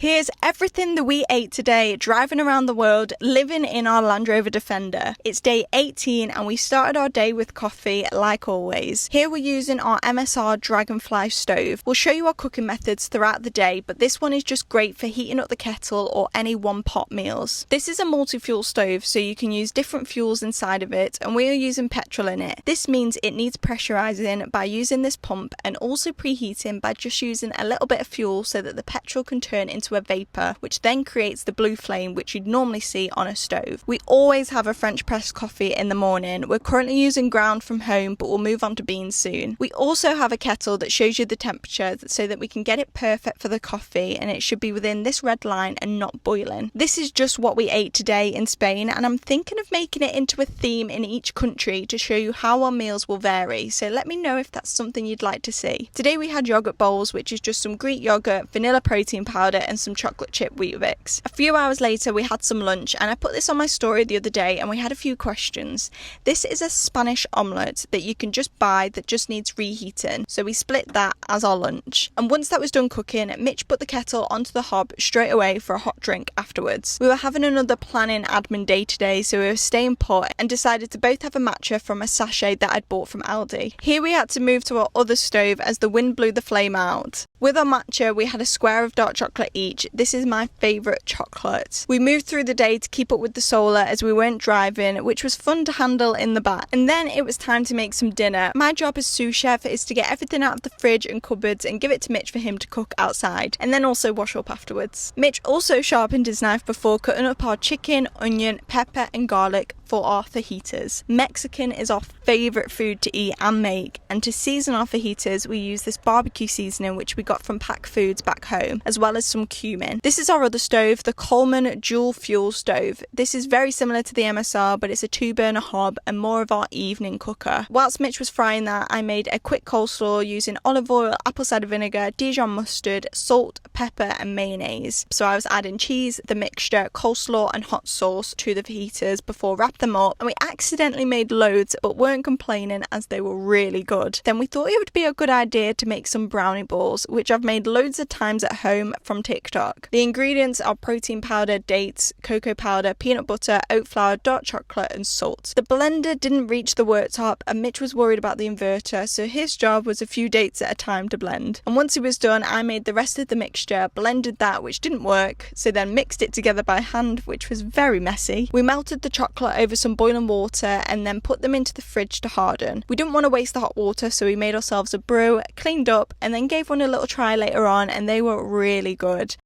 Here's everything that we ate today driving around the world, living in our Land Rover Defender. It's day 18 and we started our day with coffee like always. Here we're using our MSR Dragonfly stove. We'll show you our cooking methods throughout the day, but this one is just great for heating up the kettle or any one pot meals. This is a multi-fuel stove, so you can use different fuels inside of it, and we are using petrol in it. This means it needs pressurizing by using this pump and also preheating by just using a little bit of fuel so that the petrol can turn into a vapor, which then creates the blue flame which you'd normally see on a stove. We always have a French press coffee in the morning. We're currently using ground from home, but we'll move on to beans soon. We also have a kettle that shows you the temperature so that we can get it perfect for the coffee, and it should be within this red line and not boiling. This is just what we ate today in Spain, and I'm thinking of making it into a theme in each country to show you how our meals will vary, so let me know if that's something you'd like to see. Today we had yogurt bowls, which is just some Greek yogurt, vanilla protein powder and some chocolate chip Weetabix. A few hours later we had some lunch, and I put this on my story the other day and we had a few questions. This is a Spanish omelette that you can just buy that just needs reheating, so we split that as our lunch. And once that was done cooking, Mitch put the kettle onto the hob straight away for a hot drink afterwards. We were having another planning admin day today, so we were staying put and decided to both have a matcha from a sachet that I'd bought from Aldi. Here we had to move to our other stove as the wind blew the flame out. With our matcha, we had a square of dark chocolate each. This is my favourite chocolate. We moved through the day to keep up with the solar as we weren't driving, which was fun to handle in the back. And then it was time to make some dinner. My job as sous chef is to get everything out of the fridge and cupboards and give it to Mitch for him to cook outside, and then also wash up afterwards. Mitch also sharpened his knife before cutting up our chicken, onion, pepper and garlic for our fajitas. Mexican is our favourite food to eat and make, and to season our fajitas we use this barbecue seasoning which we got from Pack Foods back home, as well as some cumin. This is our other stove, the Coleman dual fuel stove. This is very similar to the MSR, but it's a 2-burner hob and more of our evening cooker. Whilst Mitch was frying that, I made a quick coleslaw using olive oil, apple cider vinegar, Dijon mustard, salt, pepper and mayonnaise. So I was adding cheese, the mixture, coleslaw and hot sauce to the fajitas before wrapping them up, and we accidentally made loads but weren't complaining as they were really good. Then we thought it would be a good idea to make some brownie balls, which I've made loads of times at home from TikTok. The ingredients are protein powder, dates, cocoa powder, peanut butter, oat flour, dark chocolate and salt. The blender didn't reach the worktop and Mitch was worried about the inverter, so his job was a few dates at a time to blend. And once it was done, I made the rest of the mixture, blended that which didn't work, so then mixed it together by hand, which was very messy. We melted the chocolate over some boiling water and then put them into the fridge to harden. We didn't want to waste the hot water, so we made ourselves a brew, cleaned up and then gave one a little try later on, and they were really good.